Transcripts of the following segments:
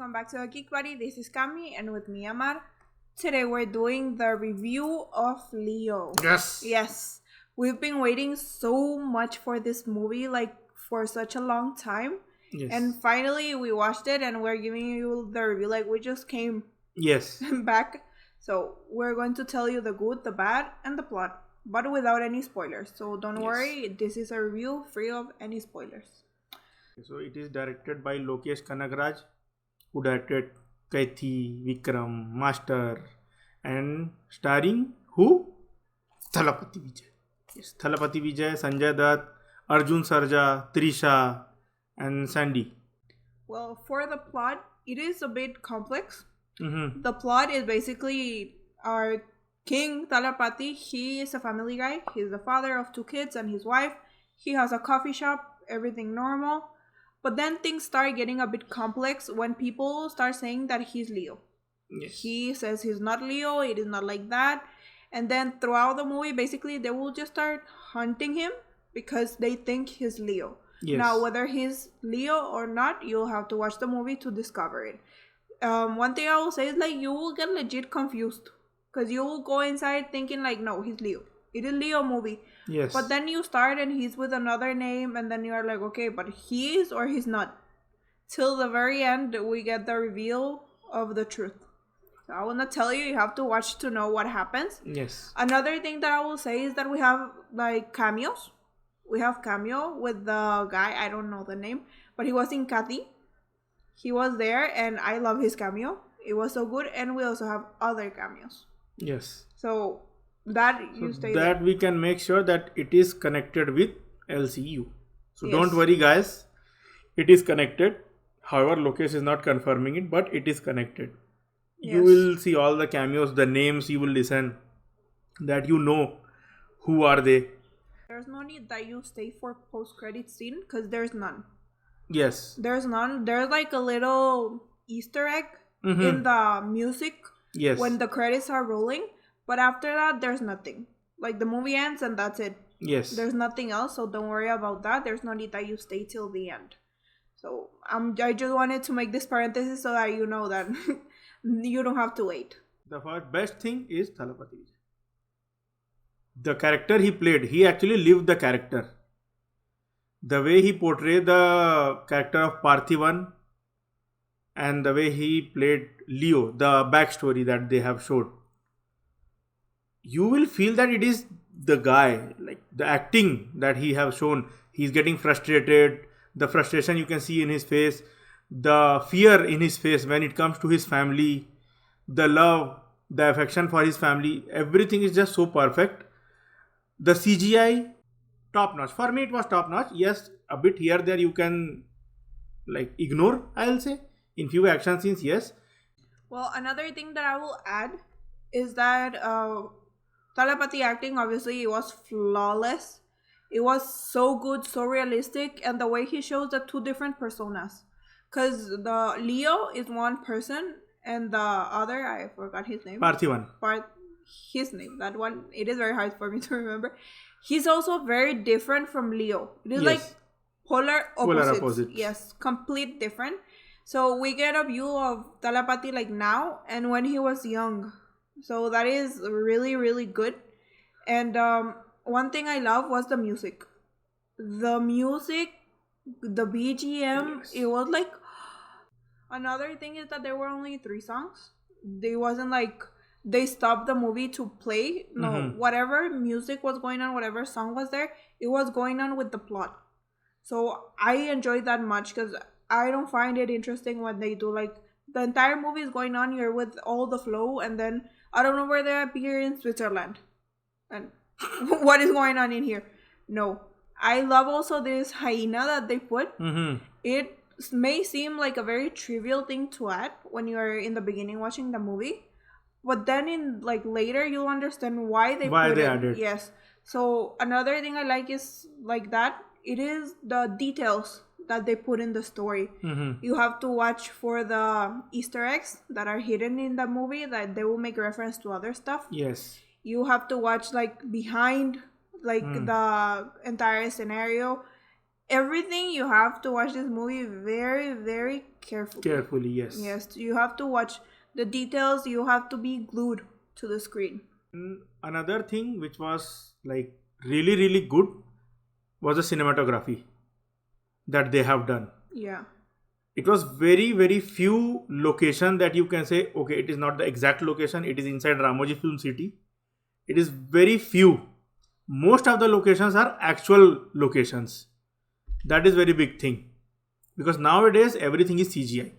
welcome back to GeekBuddy. This is Cami and with me Amar. Today we're doing the review of Leo. Yes. We've been waiting so much for this movie, like for such a long time. Yes. And finally we watched it and we're giving you the review. Like we just came back. So we're going to tell you the good, the bad, and the plot, but without any spoilers. So don't worry, this is a review free of any spoilers. So it is directed by Lokesh Kanagaraj, who directed Kaithi, Vikram, Master, and starring who? Thalapathy Vijay. Yes, Thalapathy Vijay, Sanjay Dutt, Arjun Sarja, Trisha, and Sandy. Well, for the plot, it is a bit complex. Mm-hmm. The plot is basically our king, Thalapathy. He is a family guy. He's the father of 2 kids and his wife. He has a coffee shop, everything normal. But then things start getting a bit complex when people start saying that he's Leo. Yes. He says he's not Leo, it is not like that. And then throughout the movie, basically, they will just start hunting him because they think he's Leo. Yes. Now, whether he's Leo or not, you'll have to watch the movie to discover it. One thing I will say is, like, you will get legit confused because you will go inside thinking, like, no, he's Leo. It is Leo movie. Yes. But then you start and he's with another name and then you're like, okay, but he is or he's not. Till the very end, we get the reveal of the truth. So I will not tell you. You have to watch to know what happens. Yes. Another thing that I will say is that we have like cameos. We have cameo with the guy. I don't know the name, but he was in Kathy. He was there and I love his cameo. It was so good. And we also have other cameos. Yes. So that we can make sure that it is connected with LCU. So Yes. Don't worry, guys. It is connected. However, Lokesh is not confirming it, but it is connected. Yes. You will see all the cameos, the names you will listen, that you know who are they. There's no need that you stay for post-credit scene because there's none. Yes. There's none. There's like a little Easter egg in the music Yes. when the credits are rolling. But after that, there's nothing. Like the movie ends and that's it. Yes. There's nothing else. So don't worry about that. There's no need that you stay till the end. So I just wanted to make this parenthesis so that you know that you don't have to wait. The first best thing is Thalapathy Vijay. The character he played, he actually lived the character. The way he portrayed the character of Parthivan and the way he played Leo, the backstory that they have showed, you will feel that it is the guy, like the acting that he have shown. He's getting frustrated. The frustration you can see in his face, the fear in his face when it comes to his family, the love, the affection for his family, everything is just so perfect. The CGI, top notch. For me, it was top notch. Yes, a bit here there you can like ignore, I'll say. In few action scenes, yes. Well, another thing that I will add is that Thalapathy acting, obviously, it was flawless. It was so good, so realistic, and the way he shows the 2 different personas. Because the Leo is one person, and the other, I forgot his name. Parthivan. His name, that one, it is very hard for me to remember. He's also very different from Leo. It is like polar opposites. Yes, complete different. So we get a view of Thalapathy like now and when he was young. So that is really, really good. And one thing I love was the music. The music, the BGM, it was like... Another thing is that there were only 3 songs. It wasn't like they stopped the movie to play. No, whatever music was going on, whatever song was there, it was going on with the plot. So I enjoyed that much because I don't find it interesting when they do like the entire movie is going on here with all the flow and then I don't know where they appear in Switzerland. And what is going on in here? No. I love also this hyena that they put. It may seem like a very trivial thing to add when you're in the beginning watching the movie. But then in like later you'll understand why they added. Yes. So another thing I like is like that. It is the details that they put in the story. You have to watch for the Easter eggs that are hidden in the movie that they will make reference to other stuff. Yes. You have to watch like behind like the entire scenario. everything you have to watch this movie very, very carefully. Carefully, yes. Yes, you have to watch the details. You have to be glued to the screen. Another thing which was like really, really good was the cinematography that they have done. Yeah. It was very, very few location that you can say, okay, it is not the exact location, it is inside Ramoji Film City. It is very few. Most of the locations are actual locations. That is very big thing. Because nowadays everything is CGI.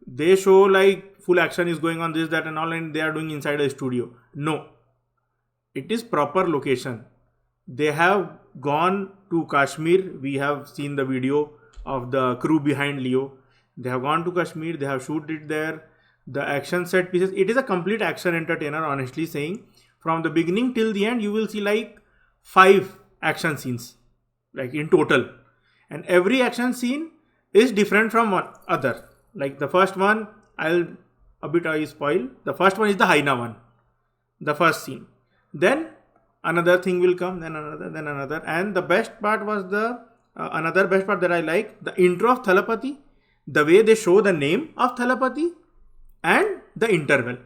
They show like full action is going on, this, that and all, and they are doing inside a studio. No. It is proper location. They have gone to Kashmir. We have seen the video of the crew behind Leo. They have gone to Kashmir. They have shot it there. The action set pieces. It is a complete action entertainer, honestly saying. From the beginning till the end, you will see like 5 action scenes, like in total. And every action scene is different from one other. Like the first one, I spoil. The first one is the Haina one. The first scene. Then another thing will come, then another. And the best part was another best part that I like, the intro of Thalapathy, the way they show the name of Thalapathy, and the interval.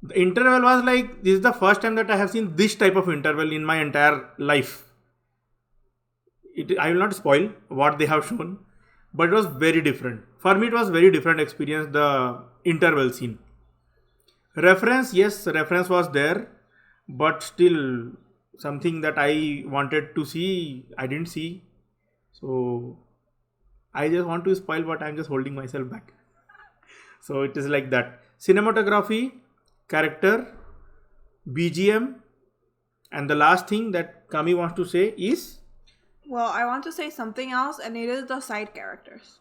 The interval was like, this is the first time that I have seen this type of interval in my entire life. I will not spoil what they have shown, but it was very different. For me, it was very different experience, the interval scene. Reference, yes, reference was there, but still something that I wanted to see, I didn't see. So I just want to spoil, but I'm just holding myself back. So it is like that. Cinematography, character, BGM, and the last thing that Kami wants to say is... Well, I want to say something else, and it is the side characters.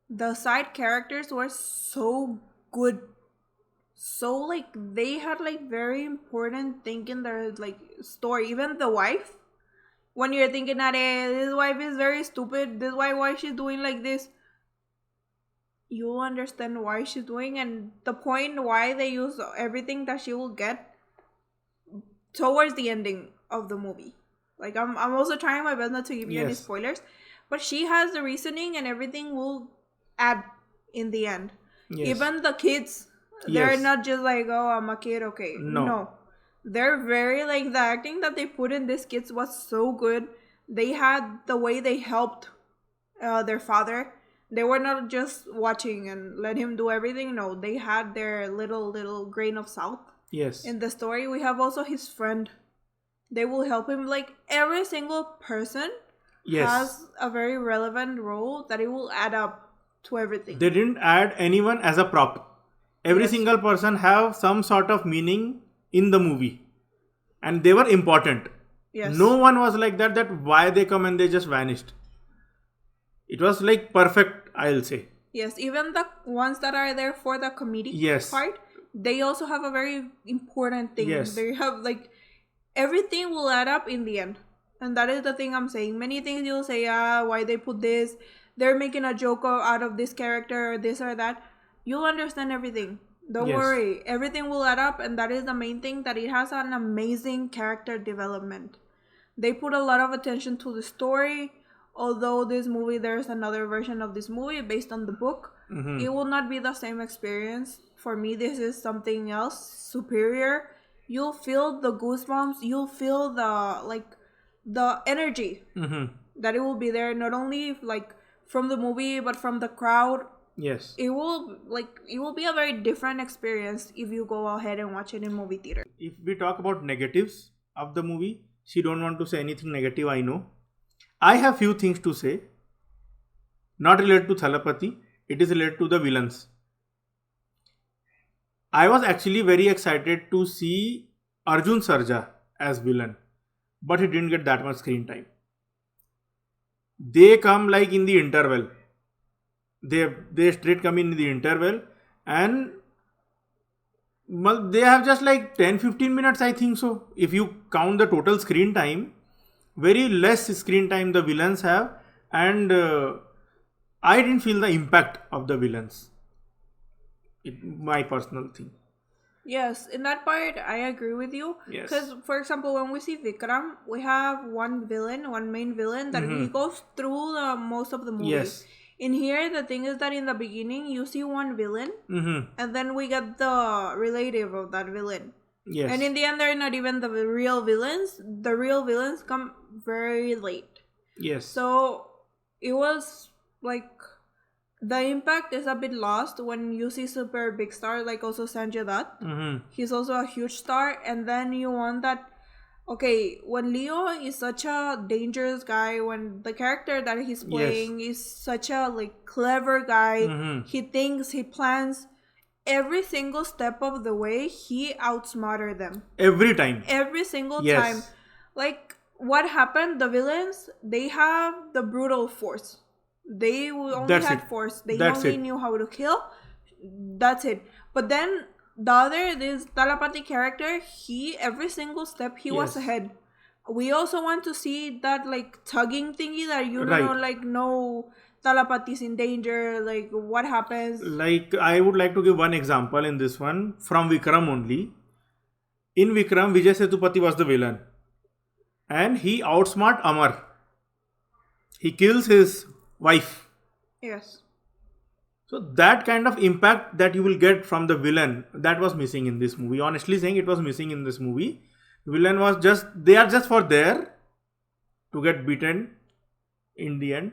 The side characters were so good. So, like, they had, like, very important thing in their, like, story. Even the wife, when you're thinking that, this wife is very stupid, this wife, why she's doing like this, you'll understand why she's doing, and the point why they use everything that she will get towards the ending of the movie. Like, I'm also trying my best not to give you any spoilers, but she has the reasoning and everything will add in the end. Yes. Even the kids, they're not just like, oh, I'm a kid, okay. No. They're very, like, the acting that they put in these kids was so good. They had the way they helped their father. They were not just watching and let him do everything. No, they had their little grain of salt. Yes. In the story, we have also his friend. They will help him. Like, every single person has a very relevant role that it will add up to everything. They didn't add anyone as a prop. Every single person have some sort of meaning in the movie. And they were important. Yes. No one was like that why they come and they just vanished. It was like perfect, I'll say. Yes, even the ones that are there for the comedic part, they also have a very important thing. Yes. They have, like, everything will add up in the end. And that is the thing I'm saying. Many things you'll say, why they put this, they're making a joke out of this character, or this or that. You'll understand everything. Don't worry. Everything will add up, and that is the main thing, that it has an amazing character development. They put a lot of attention to the story. Although this movie, there's another version of this movie based on the book. Mm-hmm. It will not be the same experience. For me, this is something else, superior. You'll feel the goosebumps. You'll feel the energy that it will be there. Not only like from the movie, but from the crowd. Yes. It will be a very different experience if you go ahead and watch it in movie theater. If we talk about negatives of the movie, she don't want to say anything negative, I know. I have few things to say. Not related to Thalapathy. It is related to the villains. I was actually very excited to see Arjun Sarja as villain. But he didn't get that much screen time. They come like in the interval. They straight come in the interval. And they have just like 10-15 minutes, I think so. If you count the total screen time, very less screen time the villains have, and I didn't feel the impact of the villains. My personal thing. Yes, in that part, I agree with you. Yes. Because, for example, when we see Vikram, we have one main villain, that he goes through most of the movie. Yes. In here, the thing is that in the beginning, you see one villain, and then we get the relative of that villain. Yes. And in the end, they're not even the real villains. The real villains come very late. Yes. So, it was like... The impact is a bit lost when you see super big stars like also Sanjay Dutt. He's also a huge star, and then you want that. Okay, when Leo is such a dangerous guy, when the character that he's playing is such a like clever guy, he thinks, he plans every single step of the way. He outsmarted them every time. Every single time. Like what happened? The villains, they have the brutal force. They only had force. They only knew how to kill. That's it. But then the other, this Thalapathy character, every single step, he was ahead. We also want to see that like tugging thingy that you know, like no, Thalapathy's in danger. Like what happens? Like I would like to give one example in this one from Vikram only. In Vikram, Vijay Sethupathi was the villain, and he outsmart Amar. He kills his wife. Yes. So that kind of impact that you will get from the villain, that was missing in this movie. Honestly saying, it was missing in this movie. Villain was they are just for there to get beaten in the end.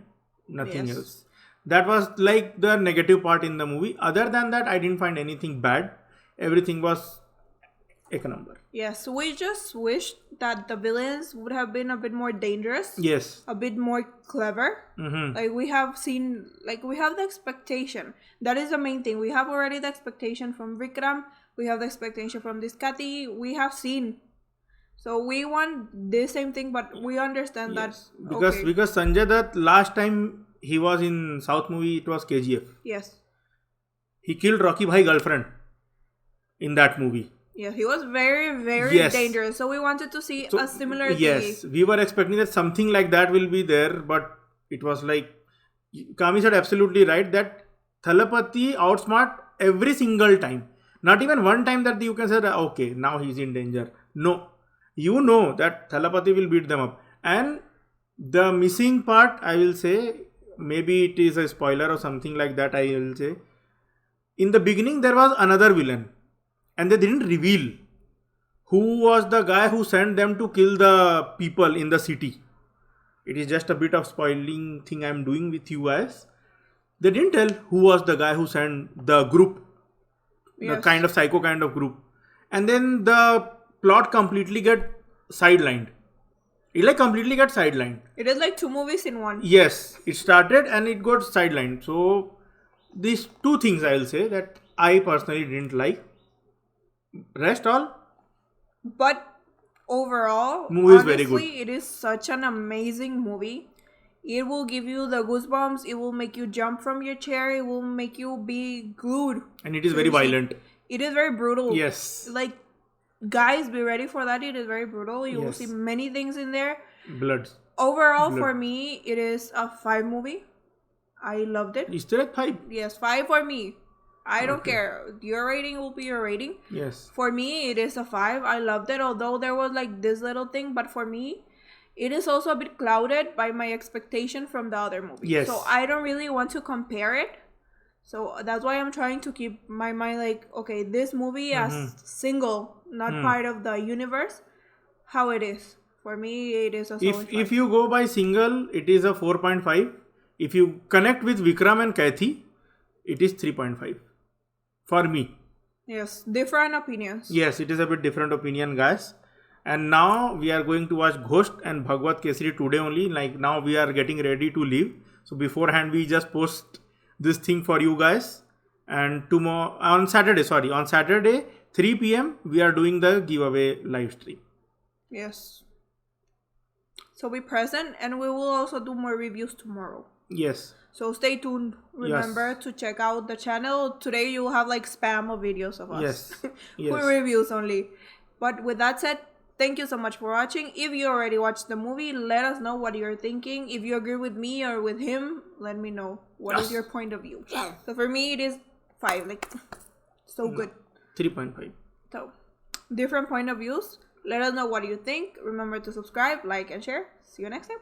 Nothing else. That was like the negative part in the movie. Other than that, I didn't find anything bad. Everything was a number. Yes, we just wished that the villains would have been a bit more dangerous. Yes. A bit more clever. Like we have seen, like we have the expectation. That is the main thing. We have already the expectation from Vikram. We have the expectation from this Kati. We have seen. So we want the same thing, but we understand that. Because Sanjay Dutt, last time he was in South movie, it was KGF. Yes. He killed Rocky Bhai girlfriend in that movie. Yeah, he was very, very dangerous. So we wanted to see a similar thing. Yes, we were expecting that something like that will be there, but it was like Kami said absolutely right that Thalapathy outsmart every single time. Not even one time that you can say, okay, now he's in danger. No, you know that Thalapathy will beat them up. And the missing part, I will say, maybe it is a spoiler or something like that, I will say. In the beginning, there was another villain. And they didn't reveal who was the guy who sent them to kill the people in the city. It is just a bit of spoiling thing I'm doing with you guys. They didn't tell who was the guy who sent the group. The kind of psycho kind of group. And then the plot completely get sidelined. It like completely got sidelined. It is like two movies in one. Yes. It started and it got sidelined. So these two things I will say that I personally didn't like. Rest all. But overall, movie is honestly, very good. It is such an amazing movie. It will give you the goosebumps. It will make you jump from your chair. It will make you be glued. And it is very violent. It is very brutal. Yes. Like, guys, be ready for that. It is very brutal. You will see many things in there. Blood. Overall, for me, it is a 5 movie. I loved it. Is there a 5? Yes, 5 for me. I don't care. Your rating will be your rating. Yes. For me, it is a 5. I loved it, although there was like this little thing. But for me, it is also a bit clouded by my expectation from the other movie. Yes. So I don't really want to compare it. So that's why I'm trying to keep my mind like, okay, this movie as single, not part of the universe, how it is. For me, it is a solid 5. If you go by single, it is a 4.5. If you connect with Vikram and Kathy, it is 3.5. For me. Yes, different opinions. Yes, it is a bit different opinion, guys. And now we are going to watch Ghost and Bhagwat Kesari today only. Like now we are getting ready to leave. So beforehand we just post this thing for you guys. And tomorrow, on Saturday, 3 p.m. we are doing the giveaway live stream. Yes. So be present and we will also do more reviews tomorrow. Yes. So stay tuned. Remember to check out the channel. Today you will have like spam of videos of us. Yes. For reviews only. But with that said, thank you so much for watching. If you already watched the movie, let us know what you're thinking. If you agree with me or with him, let me know. What is your point of view? So for me, it is 5. Like, so good. 3.5. So, different point of views. Let us know what you think. Remember to subscribe, like, and share. See you next time.